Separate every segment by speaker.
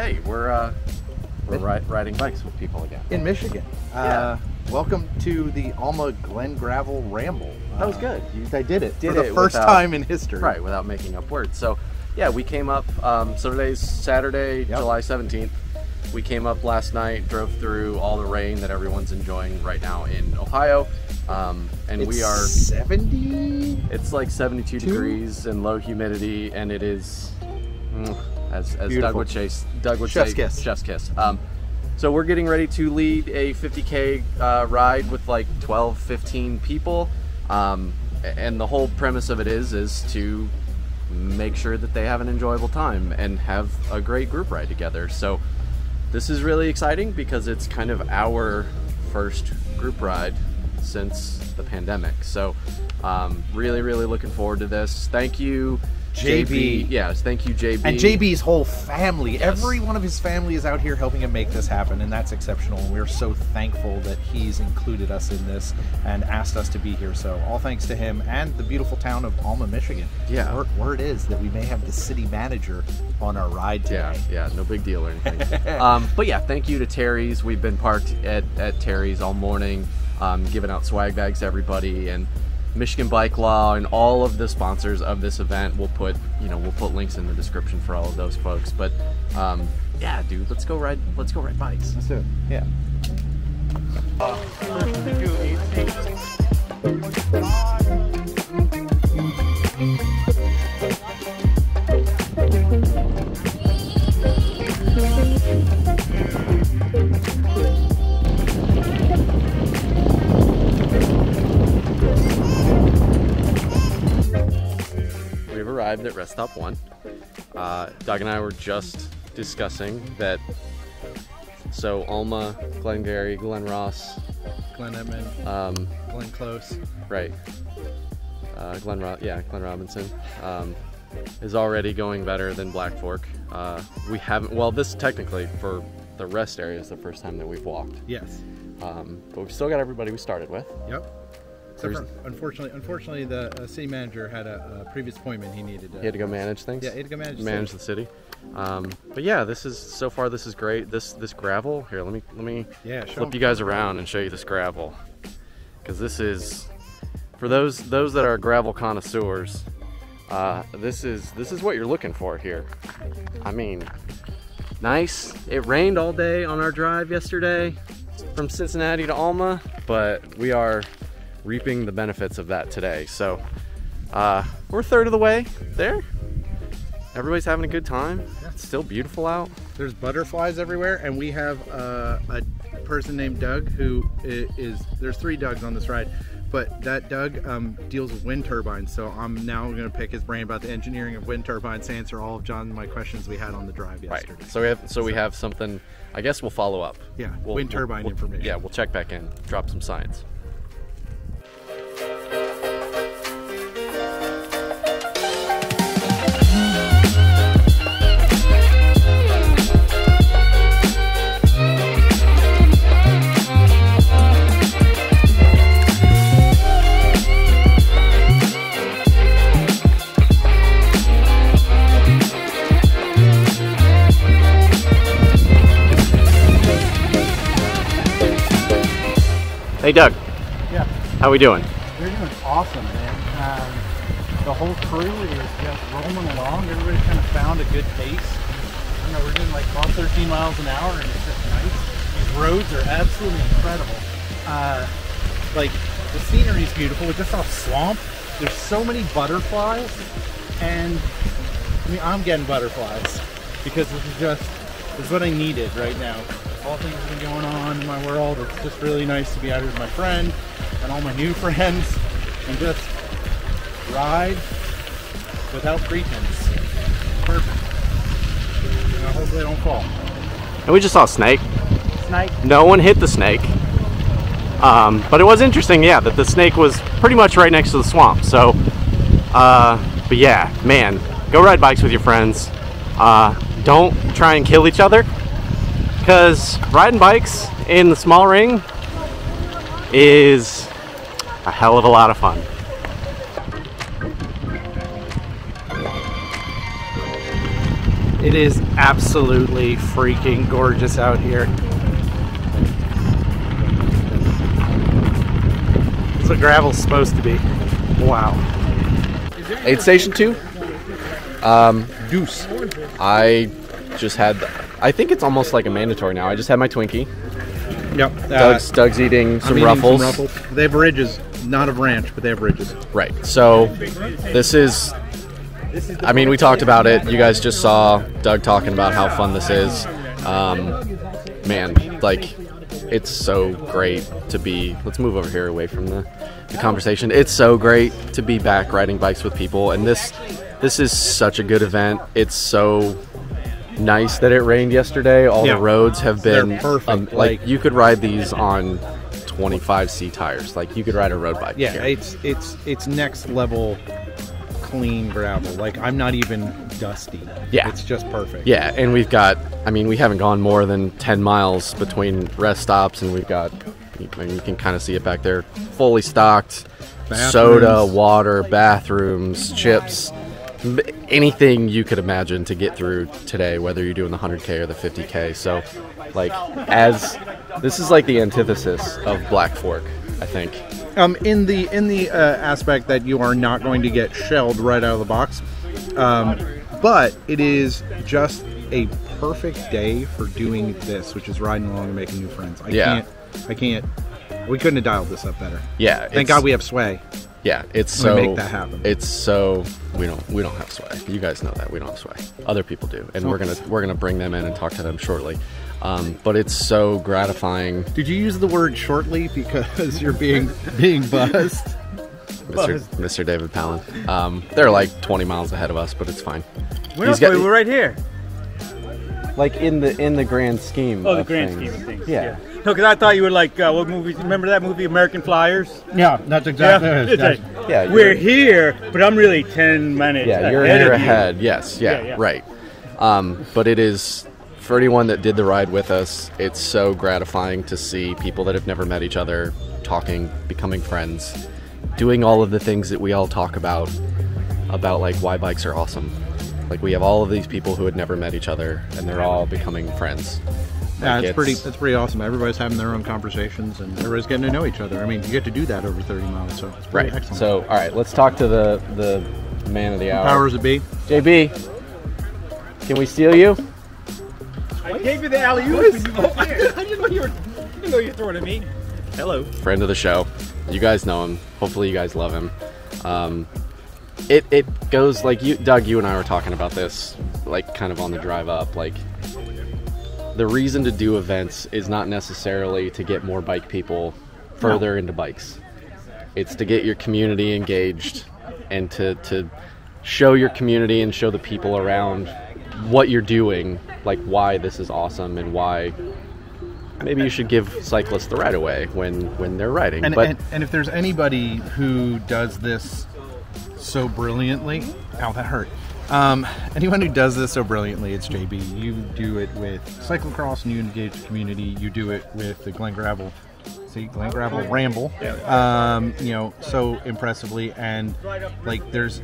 Speaker 1: hey, we're riding bikes with people again
Speaker 2: in Michigan.
Speaker 1: Yeah.
Speaker 2: Welcome to the Alma Glengravel Ramble.
Speaker 1: That was good.
Speaker 2: I did it for the first time in history.
Speaker 1: Right, without making up words. So, yeah, we came up. So today's Saturday, July 17th. We came up last night, drove through all the rain that everyone's enjoying right now in Ohio. And
Speaker 2: it's
Speaker 1: we are
Speaker 2: 70.
Speaker 1: It's like 72 degrees and low humidity, and it is as Doug would say, chef's kiss. So we're getting ready to lead a 50K ride with like 12, 15 people, and the whole premise of it is to make sure that they have an enjoyable time and have a great group ride together. So this is really exciting because it's kind of our first group ride since the pandemic. So really looking forward to this. Thank you, JB. Yes, thank you, JB.
Speaker 2: And JB's whole family.
Speaker 1: Yes.
Speaker 2: Every one of his family is out here helping him make this happen, and that's exceptional. And we're so thankful that he's included us in this and asked us to be here. So all thanks to him and the beautiful town of Alma, Michigan.
Speaker 1: Yeah.
Speaker 2: Word is that we may have the city manager on our ride today.
Speaker 1: Yeah, no big deal or anything. But yeah, thank you to Terry's. We've been parked at Terry's all morning, giving out swag bags to everybody, and Michigan Bike Law and all of the sponsors of this event. We'll put links in the description for all of those folks. But yeah, dude, let's go ride bikes.
Speaker 2: Let's do it. Yeah.
Speaker 1: Arrived at Rest Stop 1. Doug and I were just discussing that. So Alma, Glengarry, Glen Ross,
Speaker 3: Glen Edmond, Glen Close,
Speaker 1: right? Glen Robinson is already going better than Black Fork. We haven't. Well, this technically for the rest area is the first time that we've walked.
Speaker 3: Yes.
Speaker 1: But we've still got everybody we started with.
Speaker 3: Yep. Unfortunately, the city manager had a previous appointment he needed to.
Speaker 1: He had to go manage things.
Speaker 3: Yeah, he had to go
Speaker 1: manage the city. But yeah, this is great. This gravel here. Let me flip you guys around and show you this gravel, because this is for those that are gravel connoisseurs. This is what you're looking for here. I mean, nice. It rained all day on our drive yesterday from Cincinnati to Alma, but we are reaping the benefits of that today. So we're a third of the way there. Everybody's having a good time. It's still beautiful out.
Speaker 3: There's butterflies everywhere, and we have a person named Doug who is there's 3 Dougs on this ride, but that Doug deals with wind turbines. So I'm now going to pick his brain about the engineering of wind turbines to answer all of John and my questions we had on the drive yesterday.
Speaker 1: Right. So we have something. I guess we'll follow up.
Speaker 3: Yeah. Wind turbine information.
Speaker 1: Yeah, we'll check back in. Drop some science. Hey Doug.
Speaker 2: Yeah.
Speaker 1: How we doing?
Speaker 2: We're doing awesome, man. The whole crew is just rolling along. Everybody kind of found a good pace. I don't know, we're doing like 12, 13 miles an hour, and it's just nice. These roads are absolutely incredible. Like, the scenery is beautiful. We're just off swamp. There's so many butterflies, and I mean, I'm getting butterflies because this is what I needed right now. All things have been going on in my world. It's just really nice to be out here with my friend and all my new friends and just ride without pretense. Perfect. And I hope they don't fall.
Speaker 1: And we just saw a snake.
Speaker 2: Snake?
Speaker 1: No one hit the snake. But it was interesting, yeah, that the snake was pretty much right next to the swamp. So, but yeah, man, go ride bikes with your friends. Don't try and kill each other, because riding bikes in the small ring is a hell of a lot of fun.
Speaker 3: It is absolutely freaking gorgeous out here. That's what gravel's supposed to be. Wow.
Speaker 1: Aid Station 2?
Speaker 3: Deuce.
Speaker 1: I just had, I think it's almost like a mandatory now. I just had my Twinkie.
Speaker 3: Yep.
Speaker 1: Doug's eating some Ruffles.
Speaker 3: They have ridges, not of ranch, but they have ridges.
Speaker 1: Right. So this is, I mean, we talked about it. You guys just saw Doug talking about how fun this is. Man, like, it's so great to be, let's move over here away from the conversation. It's so great to be back riding bikes with people. And this is such a good event. It's so nice that it rained yesterday. All the roads have been
Speaker 3: They're perfect.
Speaker 1: Like you could ride these on 25C tires. Like you could ride a road bike.
Speaker 3: Yeah,
Speaker 1: here.
Speaker 3: it's next level clean gravel. Like I'm not even dusty.
Speaker 1: Yeah,
Speaker 3: it's just perfect.
Speaker 1: Yeah, and we've got, I mean, we haven't gone more than 10 miles between rest stops, and we've got, I mean, you can kind of see it back there, fully stocked. Bathrooms. Soda, water, bathrooms, chips. Anything you could imagine to get through today, whether you're doing the 100K or the 50K. So, like, this is like the antithesis of Black Fork, I think.
Speaker 3: In the aspect that you are not going to get shelled right out of the box, but it is just a perfect day for doing this, which is riding along and making new friends. I can't. We couldn't have dialed this up better.
Speaker 1: Yeah.
Speaker 3: Thank God we have Sway.
Speaker 1: Yeah, it's so,
Speaker 3: make that happen.
Speaker 1: It's so, we don't have Sway. You guys know that we don't have Sway. Other people do, and we're gonna bring them in and talk to them shortly. But it's so gratifying.
Speaker 3: Did you use the word shortly because you're being buzzed?
Speaker 1: Mr. David Palin. They're like 20 miles ahead of us, but it's fine.
Speaker 2: We're right here.
Speaker 1: Like in the grand scheme.
Speaker 2: Oh, the grand scheme of things.
Speaker 1: Yeah.
Speaker 2: No, because I thought you were like, what movie? Remember that movie, American Flyers?
Speaker 3: Yeah, that's exactly it.
Speaker 2: Yeah, we're here, but I'm really 10 minutes ahead.
Speaker 1: Yeah, you're ahead. Yes, yeah, right. But it is, for anyone that did the ride with us, it's so gratifying to see people that have never met each other talking, becoming friends, doing all of the things that we all talk about like why bikes are awesome. Like we have all of these people who had never met each other, and they're all becoming friends.
Speaker 3: Yeah, it's pretty awesome. Everybody's having their own conversations, and everybody's getting to know each other. I mean, you get to do that over 30 miles, so it's pretty excellent.
Speaker 1: So, all right, let's talk to the man of the hour.
Speaker 3: Powers that be.
Speaker 1: JB, can we steal you?
Speaker 2: I gave you the alley-oop. I didn't know you were throwing at me. Hello.
Speaker 1: Friend of the show. You guys know him. Hopefully you guys love him. It goes like Doug, you and I were talking about this, like kind of on the drive up, like the reason to do events is not necessarily to get more bike people further into bikes. It's to get your community engaged and to show your community and show the people around what you're doing, like why this is awesome and why maybe you should give cyclists the right of way when they're riding.
Speaker 3: And if there's anybody who does this so brilliantly, ow, that hurt. Anyone who does this so brilliantly, it's JB. You do it with cyclocross and you engage the community. You do it with the Glengravel Ramble. So impressively, and like there's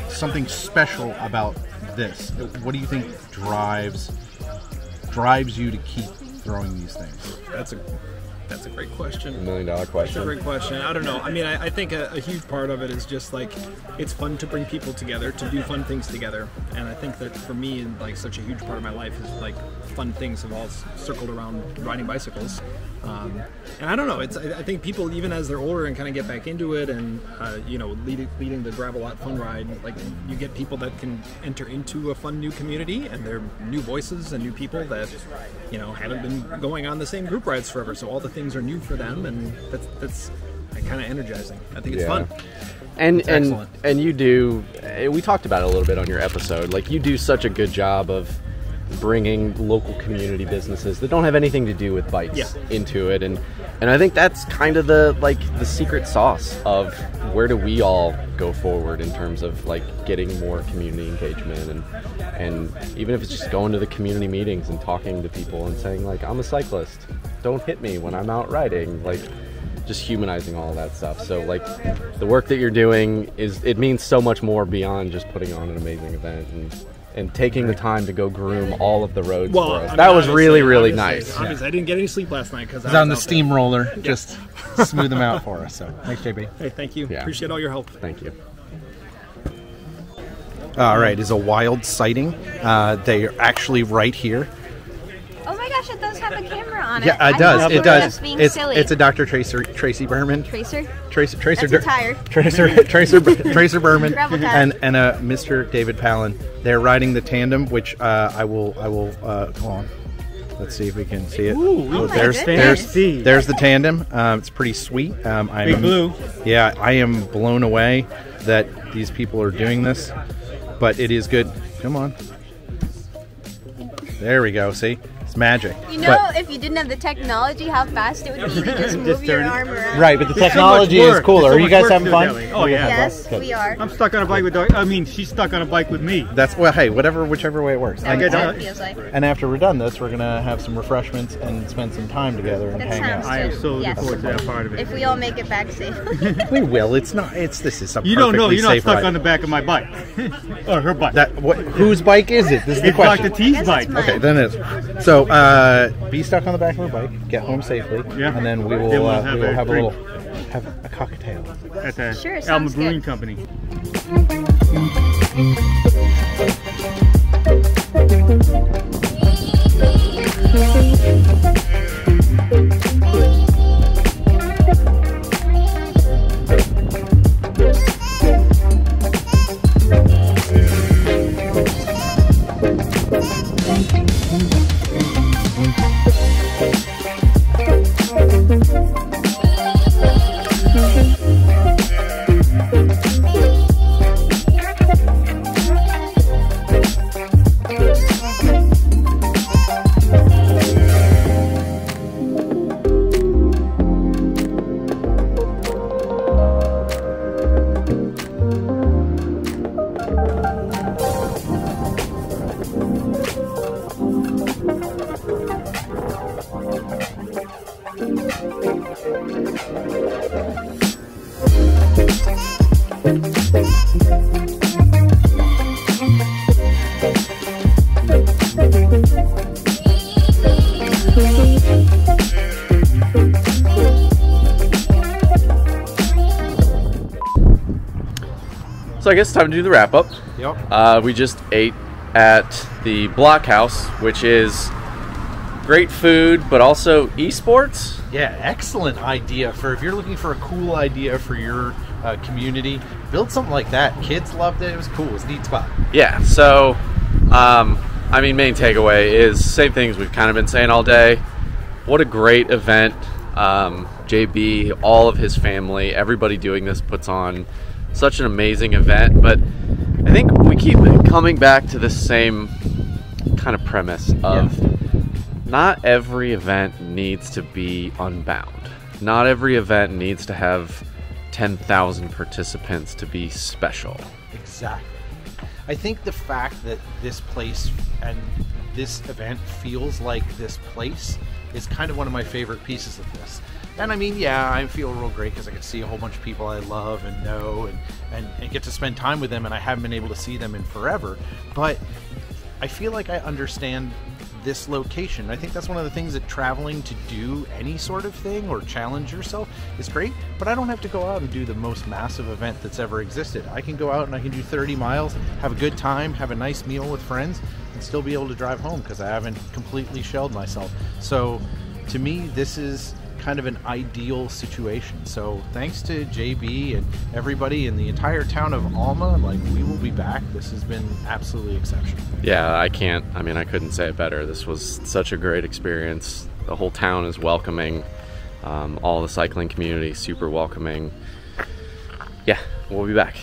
Speaker 3: something special about this. What do you think drives you to keep throwing these things?
Speaker 4: That's a great question.
Speaker 1: $1 million question.
Speaker 4: That's a great question. I don't know. I mean, I think a huge part of it is just like it's fun to bring people together, to do fun things together. And I think that for me, like such a huge part of my life is like fun things have all circled around riding bicycles. And I don't know. I think people, even as they're older and kind of get back into it, and leading the Gravel Lot Fun Ride, like you get people that can enter into a fun new community, and they're new voices and new people that haven't been going on the same group rides forever. So all the things are new for them, and that's kind of energizing. I think it's fun.
Speaker 1: And you do. We talked about it a little bit on your episode. Like you do such a good job of bringing local community businesses that don't have anything to do with bikes into it, and I think that's kind of the secret sauce of where do we all go forward in terms of like getting more community engagement, and even if it's just going to the community meetings and talking to people and saying like, I'm a cyclist, don't hit me when I'm out riding, like just humanizing all of that stuff. So like the work that you're doing it means so much more beyond just putting on an amazing event, and and taking the time to go groom all of the roads
Speaker 4: Well,
Speaker 1: for us.
Speaker 4: I mean,
Speaker 1: That was really, really
Speaker 4: obviously,
Speaker 1: nice.
Speaker 4: Obviously, I didn't get any sleep last night because I
Speaker 3: was on the
Speaker 4: out there.
Speaker 3: steamroller, just smooth them out for us. So thanks, JB.
Speaker 4: Hey, thank you.
Speaker 1: Yeah.
Speaker 4: Appreciate all your help.
Speaker 1: Thank you.
Speaker 3: All right, is a wild sighting. They are actually right here.
Speaker 5: Oh my gosh, it does have a camera on it.
Speaker 3: Yeah, it
Speaker 5: I
Speaker 3: does.
Speaker 5: thought we
Speaker 3: It
Speaker 5: were
Speaker 3: does.
Speaker 5: just being silly.
Speaker 3: It's a Dr. Tracy Berman.
Speaker 5: Tracer?
Speaker 3: Tracer
Speaker 5: That's a tire.
Speaker 3: Tracer Berman
Speaker 5: Gravel tire.
Speaker 3: and Mr. David Palin. They're riding the tandem, which I will go on. Let's see if we can see it.
Speaker 5: Oh my
Speaker 3: there's
Speaker 5: goodness.
Speaker 3: the tandem. It's pretty sweet.
Speaker 2: Big Blue.
Speaker 3: Yeah, I am blown away that these people are doing this, but it is good. Come on. There we go. See? It's magic.
Speaker 5: You know, if you didn't have the technology, how fast it would be to just move your arm around.
Speaker 3: Right, but the
Speaker 2: There's so
Speaker 3: technology
Speaker 2: much
Speaker 3: is
Speaker 2: work.
Speaker 3: cooler.
Speaker 2: There's so
Speaker 3: Are you
Speaker 2: much
Speaker 3: guys
Speaker 2: work
Speaker 3: having
Speaker 2: to
Speaker 3: fun?
Speaker 2: do, Ellie. Oh yeah.
Speaker 5: Yes,
Speaker 3: Good.
Speaker 5: we are.
Speaker 2: I'm stuck on a bike with Doug. I mean, she's stuck on a bike with me.
Speaker 3: That's well. Hey, whichever way it works.
Speaker 5: That's
Speaker 2: get
Speaker 5: what
Speaker 2: out.
Speaker 5: it feels like.
Speaker 3: And after we're done this, we're gonna have some refreshments and spend some time together and
Speaker 5: That
Speaker 3: hang
Speaker 5: sounds
Speaker 3: out.
Speaker 2: I am
Speaker 5: good.
Speaker 2: so looking
Speaker 5: Yes.
Speaker 2: forward to that part of it.
Speaker 5: If we all make it back safely.
Speaker 3: We will. It's not. This is some.
Speaker 2: You don't know.
Speaker 3: perfectly
Speaker 2: You're not
Speaker 3: safe
Speaker 2: stuck
Speaker 3: ride.
Speaker 2: on the back of my bike or her bike.
Speaker 3: Whose bike is it? This is the
Speaker 2: It's
Speaker 3: question.
Speaker 2: Dr. T's
Speaker 5: Guess
Speaker 2: bike.
Speaker 5: it's mine.
Speaker 3: Okay, then it is. So, be stuck on the back of our bike, get home safely,
Speaker 2: Yeah.
Speaker 3: and then we will
Speaker 2: Then we'll have a
Speaker 3: have a
Speaker 2: drink.
Speaker 3: little have a cocktail.
Speaker 2: At the
Speaker 5: Sure,
Speaker 2: Alma
Speaker 5: sounds
Speaker 2: Brewing
Speaker 5: good.
Speaker 2: Company.
Speaker 1: So I guess it's time to do the wrap up.
Speaker 3: Yep.
Speaker 1: We just ate at the Blockhouse, which is great food, but also esports.
Speaker 3: Yeah, excellent idea for if you're looking for a cool idea for your community. Build something like that. Kids loved it. It was cool. It was a neat spot.
Speaker 1: Yeah. So, I mean, main takeaway is same things we've kind of been saying all day. What a great event. JB, all of his family, everybody doing this puts on such an amazing event. But I think we keep coming back to the same kind of premise of not every event needs to be Unbound. Not every event needs to have 10,000 participants to be special.
Speaker 3: Exactly. I think the fact that this place and this event feels like this place is kind of one of my favorite pieces of this. And I mean, yeah, I feel real great because I get to see a whole bunch of people I love and know and get to spend time with them, and I haven't been able to see them in forever. But I feel like I understand this location. I think that's one of the things that traveling to do any sort of thing or challenge yourself is great, but I don't have to go out and do the most massive event that's ever existed. I can go out and I can do 30 miles, have a good time, have a nice meal with friends, and still be able to drive home because I haven't completely shelled myself. So to me, this is kind of an ideal situation. So thanks to JB and everybody in the entire town of Alma, like, we will be back. This has been absolutely exceptional.
Speaker 1: Yeah, I couldn't say it better. This was such a great experience. The whole town is welcoming. All the cycling community super welcoming. Yeah, we'll be back.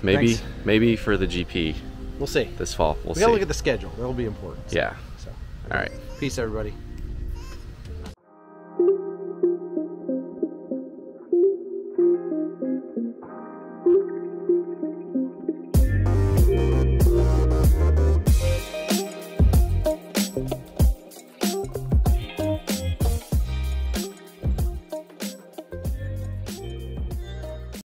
Speaker 1: Maybe for the GP.
Speaker 3: We'll see.
Speaker 1: This fall. We'll
Speaker 3: We
Speaker 1: see.
Speaker 3: gotta look at the schedule. That'll be important.
Speaker 1: Yeah.
Speaker 3: So,
Speaker 1: All right.
Speaker 3: peace, everybody.